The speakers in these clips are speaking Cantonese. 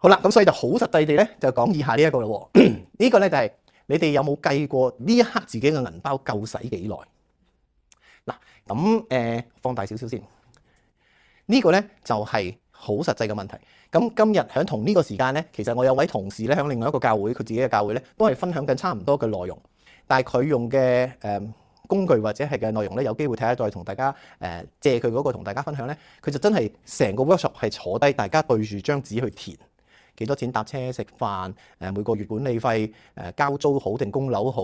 好啦，咁所以就好實際地咧，就講以下呢一個咯喎。呢個咧就係你哋有冇計過呢一刻自己嘅銀包夠使幾耐？嗱，咁放大少少先。呢個咧就係好實際嘅問題。咁今日喺同呢個時間咧，其實我有位同事咧喺另外一個教會，佢自己嘅教會咧都係分享緊差唔多嘅內容，但係佢用嘅工具或者係嘅內容咧，有機會睇下再同大家借佢嗰個同大家分享咧，佢就真係成個 workshop 係坐低，大家對住張紙去填。幾多錢搭車食飯？每個月管理費交租好定供樓好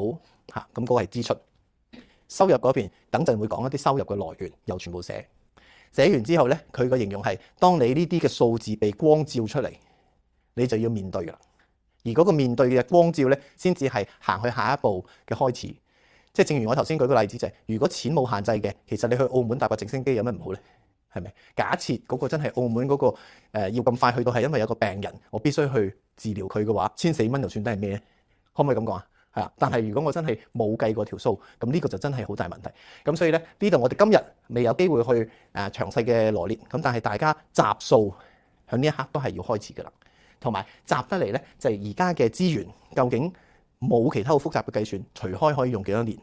嚇？咁嗰個係支出。收入嗰邊等陣會講一啲收入嘅來源，又全部寫完之後咧，佢個形容係當你呢啲嘅數字被光照出嚟，你就要面對㗎啦。而嗰個面對嘅光照咧，先至係行去下一步嘅開始。即係正如我頭先舉個例子就係，如果錢冇限制嘅，其實你去澳門搭個直升機有咩唔好咧？係咪？假設嗰個真係澳門嗰個要咁快去到係因為有個病人，我必須去治療佢嘅話，1400蚊就算得係咩咧？可唔可以咁講啊？係啊，但係如果我真係冇計過條數，咁呢個就真係好大問題。咁所以咧，呢度我哋今日未有機會去詳細嘅羅列，咁但係大家集數喺呢一刻都係要開始㗎啦。同埋集得嚟咧，就係而家嘅資源究竟冇其他好複雜嘅計算，除開可以用幾多年？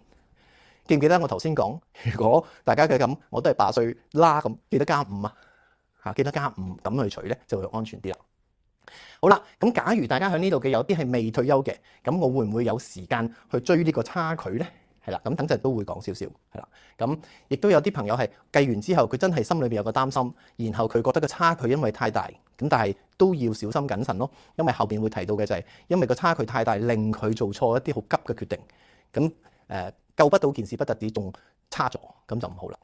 記唔記得我頭先講？如果大家嘅咁，我都係8歲啦咁，記得加5啊嚇，記得加5咁去除咧，就會安全啲啦。好啦，咁假如大家喺呢度嘅有啲係未退休嘅，咁我會唔會有時間去追呢個差距咧？係啦，咁等陣都會講少少，係啦。咁亦都有啲朋友係計完之後，佢真係心裏邊有個擔心，然後佢覺得個差距因為太大，咁但係都要小心謹慎咯，因為後邊會提到嘅就係因為個差距太大，令佢做錯一啲好急嘅決定，咁救不到件事不特止，仲差咗，咁就唔好啦。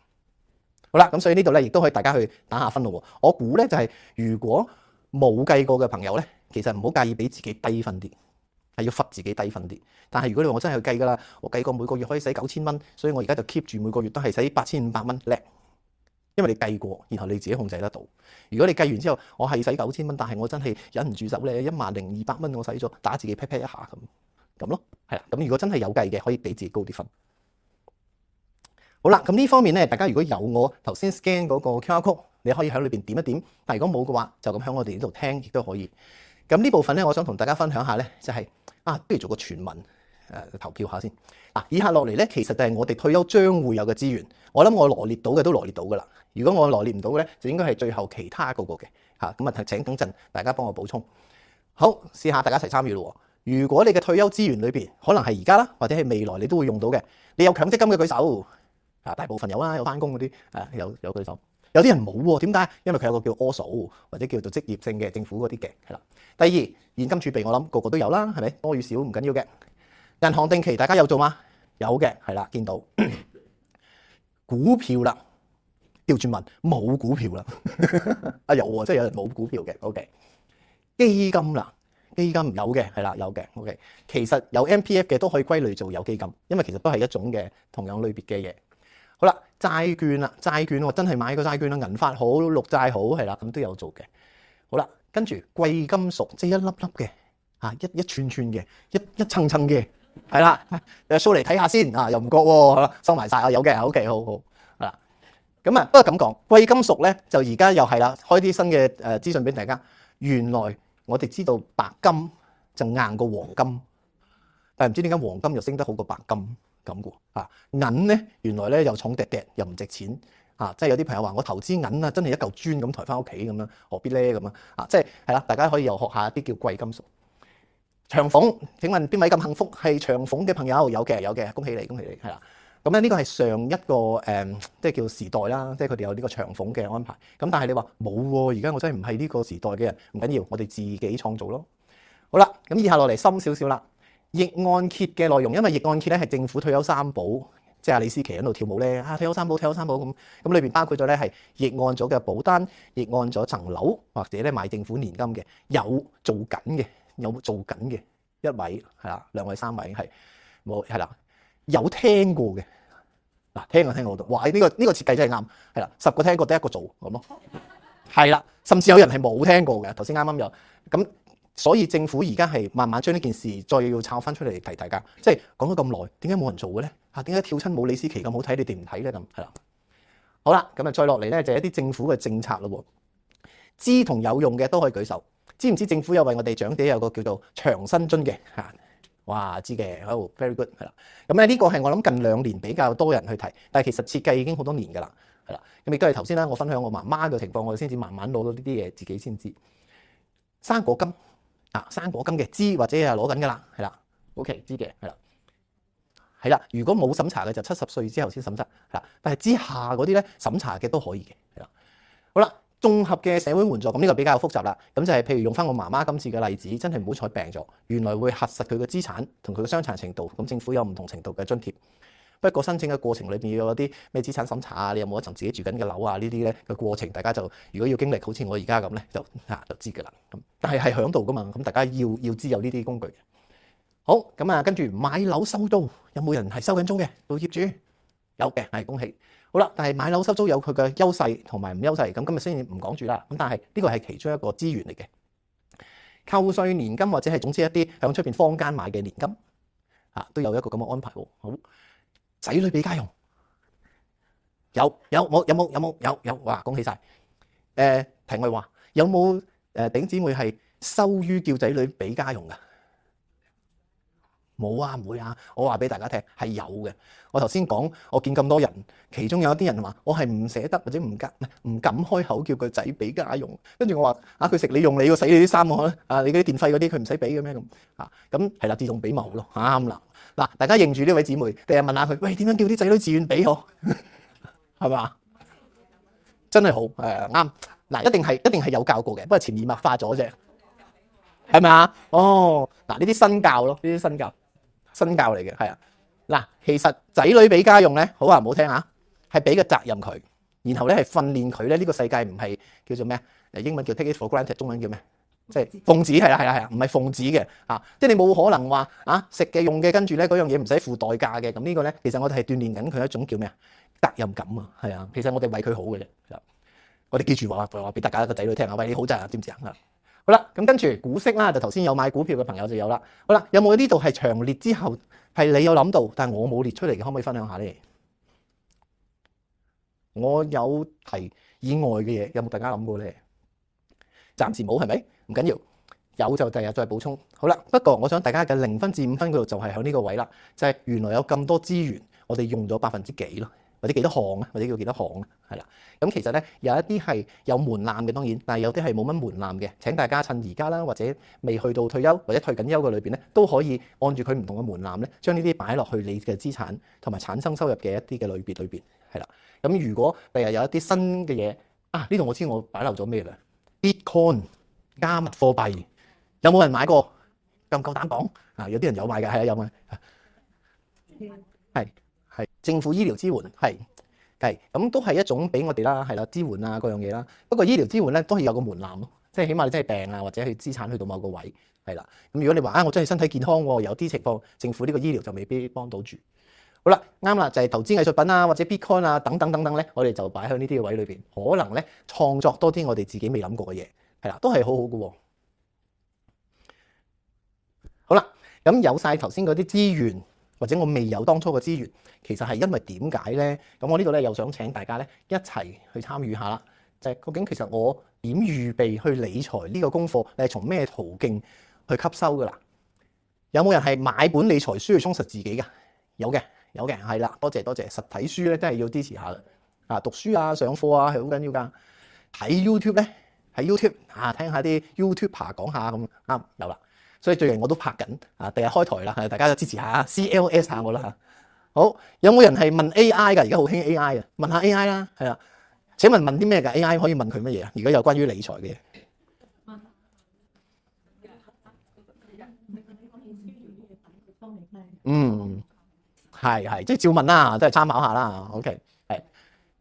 好啦，咁所以呢度咧，亦都可以大家去打下分咯。我估咧就係如果冇計過嘅朋友咧，其實唔好介意俾自己低分啲，係要罰自己低分啲。但係如果你話我真係去計㗎啦，我計過每個月可以使9000蚊，所以我而家就 keep 住每個月都係使8500蚊叻，因為你計過，然後你自己控制得到。如果你計完之後，我係使9000蚊，但係我真係忍唔住手咧，10200蚊我使咗，打自己 pat pat 一下咁咯，係啦。咁如果真係有計嘅，可以俾自己高啲分。好啦，咁呢方面咧，大家如果有我頭先 scan 嗰個 QR code，你可以喺裏邊點一點。但如果冇嘅話，就咁喺我哋呢度聽亦都可以。咁呢部分咧，我想同大家分享下咧，就係不如做個全民投票下先。以下落嚟咧，其實就係我哋退休將會有嘅資源。我諗我羅列到嘅都羅列到㗎啦。如果我羅列唔到嘅咧，就應該係最後其他嗰個嘅嚇。咁啊，請等陣大家幫我補充。好，試下大家一齊參與咯。如果你嘅退休資源裏邊，可能係而家啦，或者係未來你都會用到嘅，你有強積金嘅舉手。大部分有啦，有翻工嗰啲有舉手。有啲人冇喎，點解？因為佢有個叫 ORSO 或者叫做職業性嘅政府嗰啲嘅，係啦。第二，現金儲備我諗個個都有啦，係咪？多與少唔緊要嘅。銀行定期大家有做嗎？有嘅，係啦，見到。股票啦，調轉問冇股票啦。有喎，即係有人冇股票嘅。OK。基金啦，基金有嘅，係啦，有嘅。OK。其實有 MPF 嘅都可以歸類做有基金，因為其實都係一種嘅同樣類別嘅嘢。好啦，債券啦，債券我真係買個債券啦，銀發好，綠債好，係啦，咁都有做嘅。好啦，跟住貴金屬，即係一粒粒嘅，一串串嘅，一層層嘅，係啦，show 嚟睇下先，又唔覺喎，收埋晒，有嘅，OK，好好，係啦。咁不過咁講，貴金屬咧就而家又係啦，開啲新嘅資訊俾大家。原來我哋知道白金就硬過黃金，但係唔知點解黃金又升得好過白金。咁嘅銀咧，原來咧又重滴滴，又唔值錢即係有啲朋友話我投資銀真係一嚿磚咁抬翻屋企咁樣，何必咧咁即係係啦，大家可以又學下一啲叫貴金屬。長俸，請問邊位咁幸福係長俸嘅朋友？有嘅，恭喜你，係啦。咁咧呢個係上一個即係叫時代啦，即係佢哋有呢個長俸嘅安排。咁但係你話冇喎，而家我真係唔係呢個時代嘅人，唔緊要，我哋自己創造咯。好啦，咁以下落嚟深少少啦。逆按揭嘅內容，因為逆按揭咧係政府退休三寶，即係李思琪喺度跳舞咧退休三寶咁，裏邊包括咗咧係逆按咗嘅保單，逆按咗層樓或者咧買政府年金嘅，有做緊嘅一位係啦，2位3位係冇係啦，有聽過嘅聽過好多，哇！呢個設計真係啱，係啦，10個聽過得1個做咁咯，係啦，甚至有人係冇聽過嘅，頭先啱有咁。所以政府而家係慢慢將呢件事再要抄翻出嚟提大家，即係講咗咁耐，點解冇人做嘅咧？點解跳親冇李思琪咁好睇，你哋唔睇咧？咁係啦。好啦，咁再落嚟咧就係一啲政府嘅政策咯。知同有用嘅都可以舉手。知唔知政府有為我哋長者有個叫做長生津嘅嚇？哇，知嘅，好 very good 係啦。咁咧呢個係我諗近2年比較多人去提，但係其實設計已經好多年㗎啦，係啦。咁亦都係頭先啦，我分享我媽媽嘅情況，我哋先至慢慢攞到呢啲嘢，自己先知。生果金啊，生果金嘅知或者係攞緊㗎啦，係啦。OK， 知嘅係啦。係啦，如果冇審查嘅就70歲之後先審查，係啦。但係之下嗰啲咧審查嘅都可以嘅，係啦。好啦，綜合嘅社會援助，咁呢個比較複雜啦。咁就係譬如用翻我媽媽今次嘅例子，真係唔好彩病咗，原來會核實佢嘅資產同佢嘅傷殘程度，咁政府有唔同程度嘅津貼。不過申請嘅過程裏邊要有啲咩資產審查啊，你有冇一層自己住緊嘅樓啊？呢啲咧嘅過程，大家就如果要經歷好似我而家咁咧，就知㗎啦。咁但係喺度㗎嘛，咁大家要知有呢啲工具。好，咁啊，跟住買樓收租，有冇人係收緊租嘅？做業主有嘅，係恭喜。好啦，但係買樓收租有佢嘅優勢同埋唔優勢，咁今日先唔講住啦。咁但係呢個係其中一個資源嚟嘅，扣稅年金或者係總之一啲響出邊坊間買嘅年金啊，都有一個咁嘅安排喎。好，仔女俾家用，有，哇，恭喜晒。題外話，有冇弟兄姊妹係羞於叫仔女俾家用㗎？冇啊，唔會啊！我話俾大家聽係有嘅。我頭先講，我見咁多人，其中有一啲人話我係唔捨得或者唔敢開口叫個仔俾家用。跟住我話啊，佢食你用你個洗你啲衫喎，啊你嗰啲電費嗰啲佢唔使俾嘅咩咁啊？咁係啦，自動俾咪好咯，啱啦。嗱，大家認住呢位姊妹，第日問下佢，喂，點樣叫啲仔女自願俾我？係嘛？真係好啱。嗱，一定係有教過嘅，不過潛移默化咗啫，係咪啊？哦，嗱呢啲新教咯，呢啲新教嚟嘅，係啊。嗱，其實仔女俾家用咧，好話唔好聽啊，係俾個責任佢，然後咧係訓練佢咧。呢個世界唔係叫做咩？英文叫 take it for granted， 中文叫咩？即係奉旨，係啦，唔係奉旨嘅啊。即係你冇可能話啊食嘅用嘅，跟住咧嗰樣嘢唔使付代價嘅。咁呢個咧，其實我哋係鍛鍊緊佢一種叫咩啊？責任感啊，係啊。其實我哋為佢好嘅啫。我哋記住話俾大家個仔女聽啊，為你好責任，知唔知啊？好啦，咁跟住股息啦，就頭先有買股票嘅朋友就有啦。好啦，有冇呢度係詳列之後係你有諗到，但係我冇列出嚟嘅，可唔可以分享下咧？我有提以外嘅嘢，有冇大家諗過咧？暫時冇，係咪？唔緊要，有就第日再補充。好啦，不過我想大家嘅0分至5分嗰度就係喺呢個位啦，就係原來有咁多資源，我哋用咗%幾咯。或者幾多項啊，或者叫幾多項啊，係啦。咁其實咧有一啲係有門檻嘅，當然，但係有啲係冇乜門檻嘅。請大家趁而家啦，或者未去到退休或者退緊休嘅裏邊咧，都可以按住佢唔同嘅門檻咧，將呢啲擺落去你嘅資產同埋產生收入嘅一啲嘅類別裏邊，係啦。咁如果第日有一啲新嘅嘢啊，呢度我知我擺漏咗咩啦 ？Bitcoin 加密貨幣有冇人買過？夠唔夠膽講啊？有啲人有買嘅，係啊，有買。係政府醫療支援係咁都係一種俾我哋啦，係啦，支援啊嗰樣嘢啦。不過醫療支援咧都係有個門檻咯，即係起碼你真係病啊或者係資產去到某個位係啦。咁如果你話啊我真係身體健康喎，有啲情況政府呢個醫療就未必幫到住。好啦，啱啦，就係投資藝術品啊或者 Bitcoin 啊等等咧，我哋就擺喺呢啲嘅位裏邊，可能咧創作多啲我哋自己未諗過嘅嘢係啦，都係好好嘅喎。好啦，咁有晒頭先嗰啲資源。或者我未有當初嘅資源，其實係因為點解咧？咁我呢度咧又想請大家咧一齊去參與下啦。就係究竟其實我點預備去理財呢個功課，你係從咩途徑去吸收㗎啦？有冇人係買本理財書去充實自己㗎？有嘅，係啦，多謝。實體書咧真係要支持下啊，讀書啊、上課啊係好緊要㗎。睇 YouTube 咧，喺 YouTube 啊聽下啲 YouTuber 講下咁啱有啦。所以最近我都拍緊啊，第日開台啦，大家都支持下 CLS 下我啦嚇。好，有冇人係問 AI 㗎？而家好興 AI 啊，問下 AI 啦，係啦。請問啲咩㗎 ？AI 可以問佢乜嘢啊？如果有關於理財嘅嘢，係，即係照問啦，都係參考下啦。OK， 係。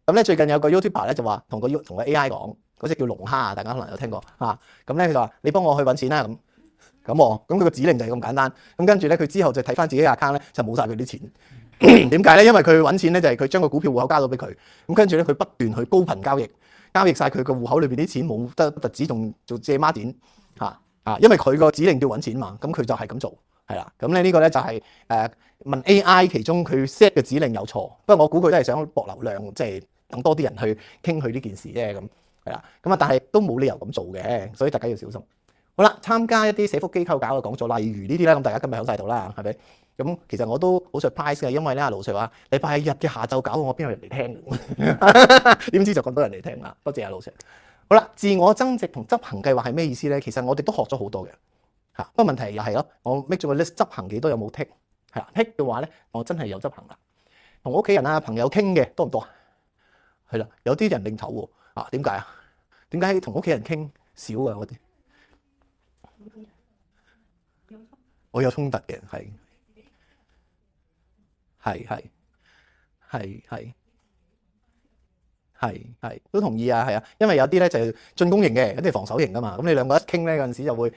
咁咧最近有個 YouTuber 咧就話同個 AI 講，嗰隻叫龍蝦，大家可能有聽過嚇。咁咧佢就話：你幫我去揾錢啦咁。咁佢個指令就係咁簡單。咁跟住咧，佢之後就睇翻自己嘅 account 咧，就冇晒佢啲錢。點解咧？因為佢揾錢咧，就係佢將個股票戶口交咗俾佢。咁跟住咧，佢不斷去高頻交易晒佢個戶口裏邊啲錢，冇得特止仲做借孖展嚇。因為佢個指令叫揾錢嘛，咁佢就係咁做係啦。咁咧呢個咧就係問 AI 其中佢 set 嘅指令有錯。不過我估佢都係想博流量，即係等多啲人去傾佢呢件事啫咁係啦。咁啊，但係都冇理由咁做嘅，所以大家要小心。好啦，參加一啲社福機構搞嘅講座，例如呢啲咧，咁大家今日響晒度啦，係咪？咁其實我都好 surprise 嘅，因為咧阿盧 Sir 話禮拜日嘅下晝搞，我邊有人嚟聽？點知就咁多人嚟聽啦，多謝阿盧 Sir。好啦，自我增值同執行計劃係咩意思咧？其實我哋都學咗好多嘅嚇，不過問題又係咯，我 make 咗個 list，執行幾多有冇 tick？ 係啦 ，tick 嘅話咧，我真係有執行啦。同屋企人啊朋友傾嘅多唔多啊？係啦，有啲人擰頭喎啊，點解啊？點解同屋企人傾少啊？嗰啲我有衝突嘅，係都同意啊，係啊，因為有啲咧就係進攻型嘅，有啲係防守型噶嘛。咁你兩個一傾咧，有陣時就會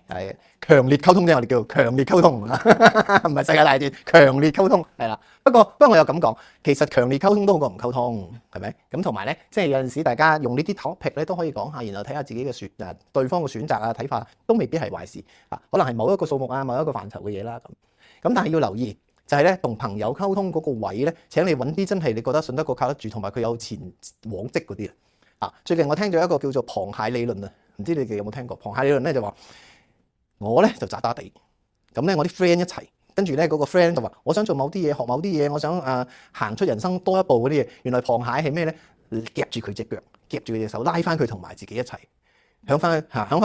係強烈溝通啫，我哋叫強烈溝通，唔係世界大戰，強烈溝通係啦。不過我有咁講，其實強烈溝通都好過唔溝通，係咪？咁同埋咧，即係有陣時大家用呢啲 topic 咧都可以講下，然後睇下自己嘅對方嘅選擇啊睇法，都未必係壞事啊。可能係某一個數目啊，某一個範疇嘅嘢啦咁。但係要留意。就係咧，同朋友溝通嗰個位咧，請你揾啲真係你覺得信得過、靠得住，同埋佢有前往績嗰啲啊！最近我聽咗一個叫做螃蟹理論啊，唔知你哋有冇聽過？螃蟹理論咧就話，我咧就渣渣地，咁咧我啲 friend 一齊，跟住咧嗰個 friend 就話，我想做某啲嘢，學某啲嘢，我想行出人生多一步嗰啲嘢。原來螃蟹係咩咧？夾住佢隻腳，夾住佢隻手，拉翻佢同埋自己一齊。響翻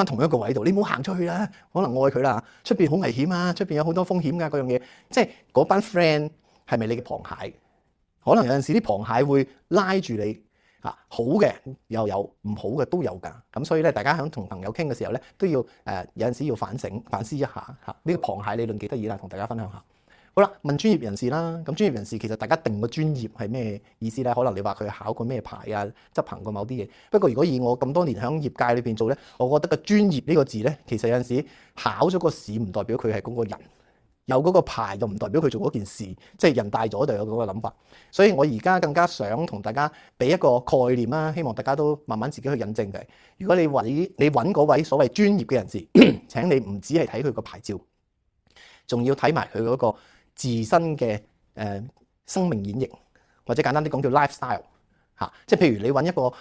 同一個位度，你唔好行出去啦，可能愛佢啦，出邊好危險啊，出邊有好多風險㗎，嗰樣嘢，即係嗰班 friend 係咪你嘅螃蟹？可能有陣時啲螃蟹會拉住你好嘅又有，唔好嘅都有㗎。咁所以咧，大家響同朋友傾嘅時候咧，都要有陣時要反思一下嚇。呢個螃蟹理論幾得意啦，同大家分享下。好啦，問專業人士啦。咁專業人士其實大家定個專業係咩意思咧？可能你話佢考過咩牌啊，執行過某啲嘢。不過如果以我咁多年喺業界裏邊做咧，我覺得個專業呢個字咧，其實有陣時考咗個試唔代表佢係嗰個人，有嗰個牌就唔代表佢做嗰件事。即係人大咗就有嗰個諗法。所以我而家更加想同大家俾一個概念啦，希望大家都慢慢自己去印證嘅。如果你揾嗰位所謂專業嘅人士，請你唔止係睇佢個牌照，仲要睇埋佢嗰個自身嘅生命演繹，或者簡單啲講叫 lifestyle 即係譬如你揾一個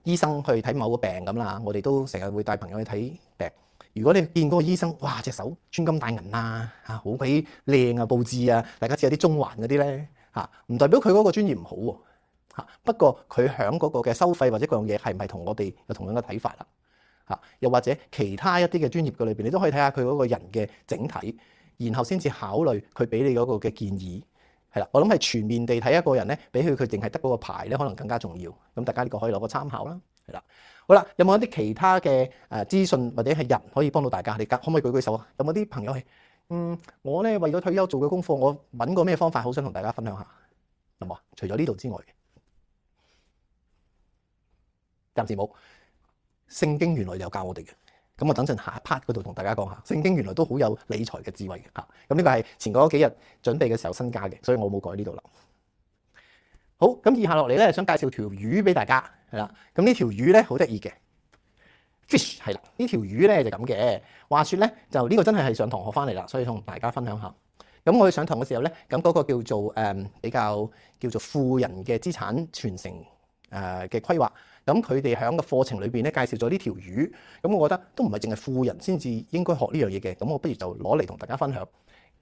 醫生去睇某個病咁啦，我哋都成日會帶朋友去睇病。如果你見嗰個醫生，哇隻手穿金戴銀啊，好鬼靚啊佈置啊，大家知有啲中環嗰啲咧唔代表佢嗰個專業唔好喎不過佢響嗰個嘅收費或者嗰樣嘢係唔係同我哋有同樣嘅睇法啦又或者其他一啲嘅專業嘅裏邊，你都可以睇下佢嗰個人嘅整體。然後先至考慮佢俾你嗰個嘅建議，係啦。我諗係全面地睇一個人咧，比佢淨係得嗰個牌咧，可能更加重要。咁大家呢個可以攞個參考啦，係啦。好啦，有冇一啲其他嘅資訊或者係人可以幫到大家？你可唔可以舉舉手啊？有冇啲朋友係我咧為咗退休做嘅功課，我揾過咩方法，好想同大家分享下，有冇啊？除咗呢度之外嘅，暫時冇。聖經原來有教我哋嘅。咁我等陣下一 part 嗰度同大家講下，聖經原來都好有理財嘅智慧嘅嚇。咁呢個係前嗰幾日準備嘅時候新加嘅，所以我冇改呢度啦。好，咁以下落嚟咧，想介紹條魚俾大家，係啦。咁呢條魚咧好得意嘅 fish 係啦。呢條魚咧就咁嘅。話說咧，就呢個真係上堂學翻嚟啦，所以同大家分享下。咁我去上堂嘅時候咧，咁嗰個叫做比較叫做富人嘅資產傳承嘅規劃。咁佢哋喺個課程裏邊咧介紹咗呢條魚，咁我覺得都唔係淨係富人先至應該學呢樣嘢嘅，咁我不如就攞嚟同大家分享。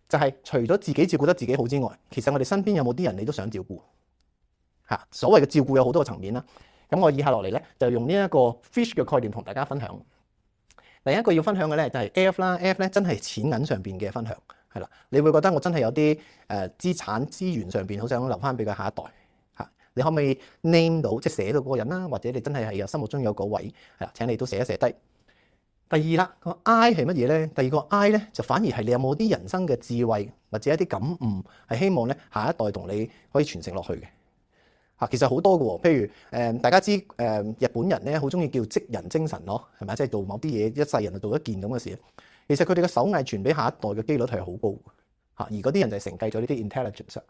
就係除咗自己照顧得自己好之外，其實我哋身邊有冇啲人你都想照顧嚇？所謂嘅照顧有好多個層面啦。咁我以下落嚟咧就用呢一個 fish 嘅概念同大家分享。第一個要分享嘅咧就係 F 啦，F 咧真係錢銀上邊嘅分享係啦。你會覺得我真係有啲資產資源上邊好想留翻俾佢下一代。你可唔可以 name 到，即係寫到嗰個人啦，或者你真係有心目中有個位係啦？請你都寫一寫低。第二啦，個 I 係乜嘢咧？第二個 I 咧就反而係你有冇啲人生嘅智慧或者一啲感悟，係希望咧下一代同你可以傳承落去嘅嚇。其實好多嘅喎，譬如大家知日本人咧好中意叫職人精神咯，係咪？即係做某啲嘢一世人就做一件咁嘅事。其實佢哋嘅手藝傳俾下一代嘅機率係好高嚇，而嗰啲人就係承繼咗呢啲 intelligence。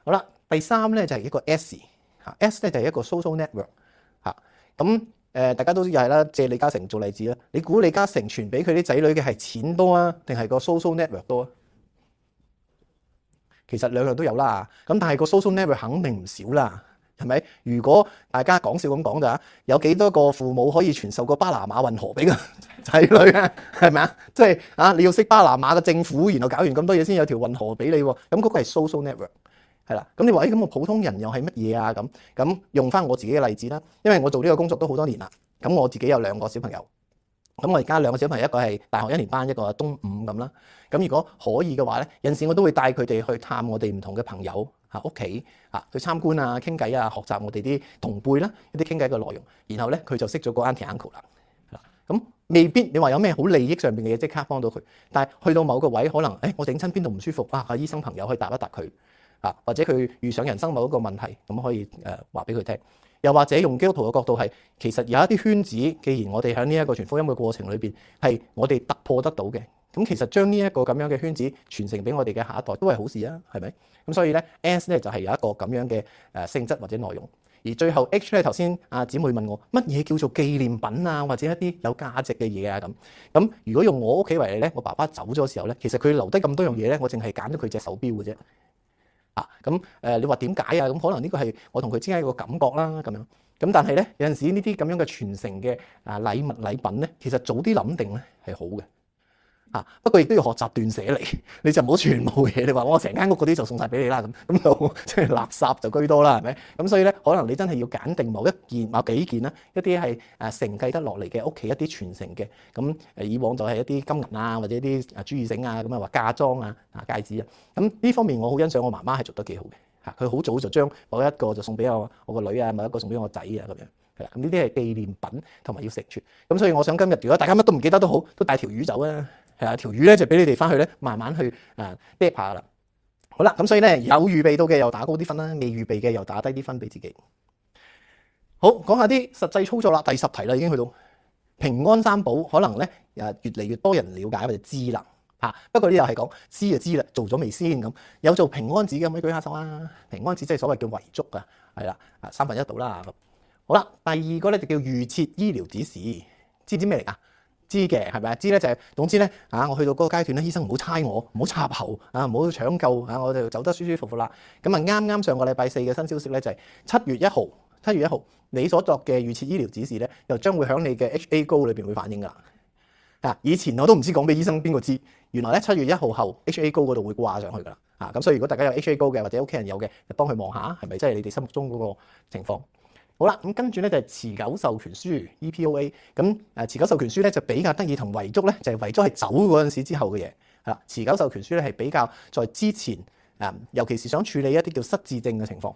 好啦，第三咧就係一個 S 咧就係一個 social network 咁大家都又係啦，借李嘉誠做例子啦。你估李嘉誠傳俾佢啲仔女嘅係錢多啊，定係個 social network 多啊？其實兩樣都有啦。咁但係個 social network 肯定唔少啦。係咪？如果大家講笑咁講咋，有幾多個父母可以傳授個巴拿馬運河俾個仔女啊？係咪啊？即係你要識巴拿馬嘅政府，然後搞完咁多嘢先有條運河俾你喎。咁嗰個係 social network 係啦。咁你話咁個普通人又係乜嘢啊？咁用翻我自己嘅例子啦，因為我做呢個工作都好多年啦。咁我自己有2個小朋友。咁我而家2個小朋友，一個係大學1年班，一個係中5咁啦。咁如果可以嘅話咧，有陣時我都會帶佢哋去探我哋唔同嘅朋友屋企去參觀啊、傾偈啊、學習我哋啲同輩啦一啲傾偈嘅內容。然後咧佢就識咗個 auntie uncle 啦。咁未必你話有咩好利益上面嘅嘢即刻幫到佢，但係去到某個位可能我整親邊度唔舒服醫生朋友可以答一答佢或者佢遇上人生某一個問題咁可以話俾佢聽。又或者用基督徒嘅角度係，其實有一啲圈子，既然我哋喺呢一個傳福音嘅過程裏邊係我哋突破得到嘅，咁其實將呢一個咁樣嘅圈子傳承俾我哋嘅下一代都係好事啊，係咪？咁所以咧 S 咧就係有一個咁樣嘅性質或者內容。而最後 H 咧，頭先姊妹問我乜嘢叫做紀念品啊，或者一啲有價值嘅嘢啊咁。如果用我屋企為例咧，我爸爸走咗時候咧，其實佢留低咁多樣嘢咧，我淨係揀咗佢隻手錶嘅啫。你話點解啊？咁可能呢個係我同佢之間一個感覺啦，咁樣。咁但係咧，有陣時呢啲咁樣嘅傳承嘅禮物禮品咧，其實早啲諗定咧係好嘅。不過亦都要學習斷捨離，你就唔好全部嘢。你話我成間屋嗰啲就送晒俾你啦，咁就即係垃圾就居多啦，係咪？咁所以咧，可能你真係要揀定某幾件啦，一啲係承繼得落嚟嘅屋企一啲傳承嘅。咁以往就係一啲金銀啊，或者一啲珠耳繩啊，咁話嫁妝啊、戒指啊。咁呢方面我好欣賞我媽媽係做得幾好嘅。佢好早就將某一個就送俾我個女啊，某一個送俾我仔啊，咁樣係啦。咁呢啲係紀念品同埋要承傳。咁所以我想今日如果大家乜都唔記得都好，都帶條魚走啊！條魚咧就俾你哋翻去咧，慢慢去嗒下啦。好啦，咁所以咧有預備到嘅又打高啲分啦，未預備嘅又打低啲分俾自己。好，講下啲實際操作啦。第10題啦，已經去到平安三寶，可能咧越嚟越多人了解或者知啦。不過呢又係講知就知啦，做咗未先咁？有做平安紙嘅可唔可以舉下手啊？平安紙即係所謂叫遺囑啊，係啦，1/3到啦。好啦，第2個咧就叫預設醫療指示，知唔知咩嚟㗎？知嘅係咪啊？知咧就係總之咧我去到嗰個階段咧，醫生唔好猜我，唔好插喉唔好搶救我就走得舒舒服服啦。咁啱啱上個禮拜4嘅新消息咧就係7月1號，你所作嘅預設醫療指示咧，又將會喺你嘅 HA Go 裏邊會反映㗎啦。以前我都唔知講俾醫生邊個知，原來咧7月1號後 HA Go 嗰度會掛上去㗎啦。咁所以如果大家有 HA Go 嘅或者屋企人有嘅，就幫佢望下係咪真係你哋心目中嗰個情況。好啦，咁跟住咧就係持久授權書 EPOA。咁持久授權書咧就比較得意，同遺囑咧就係遺囑係走嗰陣時之後嘅嘢係啦。持久授權書咧係比較在之前尤其是想處理一啲叫失智症嘅情況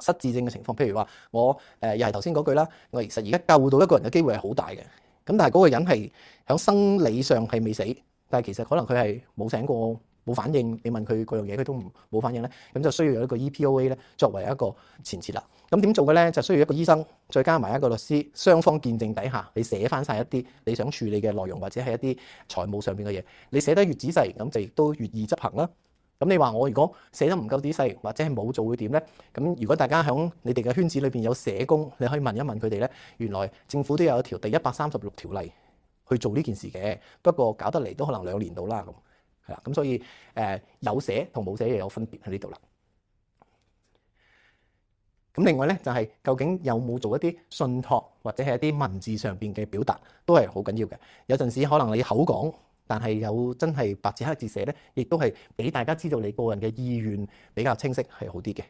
失智症嘅情況，譬如話我又係頭先嗰句啦，我其實而家救到一個人嘅機會係好大嘅。咁但係嗰個人係喺生理上係未死，但係其實可能佢係冇醒過。冇反應，你問佢嗰樣嘢佢都冇反應咧，咁就需要有一個 EPOA 咧作為一個前設啦。咁點做嘅咧？就需要一個醫生，再加埋一個律師，雙方見證底下，你寫翻晒一啲你想處理嘅內容，或者係一啲財務上邊嘅嘢。你寫得越仔細，咁就亦都越易執行啦。咁你話我如果寫得唔夠仔細，或者係冇做會點咧？咁如果大家喺你哋嘅圈子裏邊有社工，你可以問一問佢哋咧。原來政府都有一條第136條例去做呢件事嘅，不過搞得嚟都可能2年到啦咁。係啦，咁所以有寫同冇寫又有分別喺呢度啦。咁另外咧就係究竟有冇做一啲信託或者係一啲文字上邊嘅表達都係好緊要嘅。有陣時可能你口講，但係有真係白紙黑字寫咧，亦都係俾大家知道你個人嘅意願比較清晰係好啲嘅。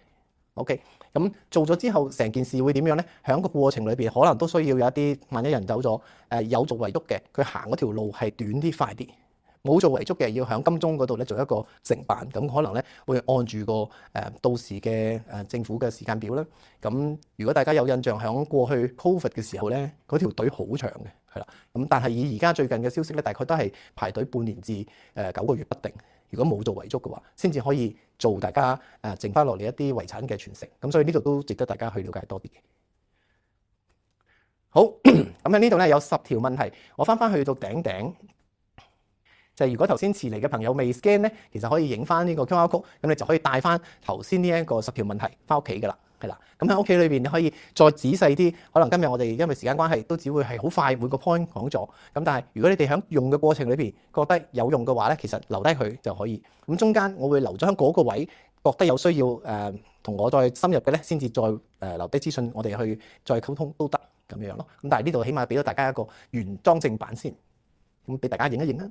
OK，咁做咗之後成件事會點樣咧？喺個過程裏邊可能都需要有一啲，萬一人走咗有做遺囑嘅，佢行嗰條路係短啲快啲。冇做遺囑嘅要喺金鐘嗰度咧做一個承辦，咁可能咧會按住個到時嘅政府嘅時間表啦。咁如果大家有印象，喺過去 Covid 嘅時候咧，嗰條隊好長嘅，係啦。咁但係以而家最近嘅消息咧，大概都係排隊半年至9個月不定。如果冇做遺囑嘅話，先至可以做大家剩翻落嚟一啲遺產嘅傳承。咁所以呢度都值得大家去了解多啲嘅。好，咁喺呢度咧有10條問題，我翻去到頂。就係如果頭先遲嚟嘅朋友未 scan 咧，其實可以影翻呢個 QR code，咁你就可以帶翻頭先呢一個10條問題翻屋企噶啦。係啦。咁喺屋企裏邊你可以再仔細啲，可能今日我哋因為時間關係都只會係好快每個 point 講咗。咁但係如果你哋喺用嘅過程裏邊覺得有用嘅話咧，其實留低佢就可以。咁中間我會留咗喺嗰個位，覺得有需要同我再深入嘅咧，先至再留低資訊，我哋去再溝通都得咁樣咯。咁但係呢度起碼俾到大家一個原裝正版先，咁俾大家影一影啦。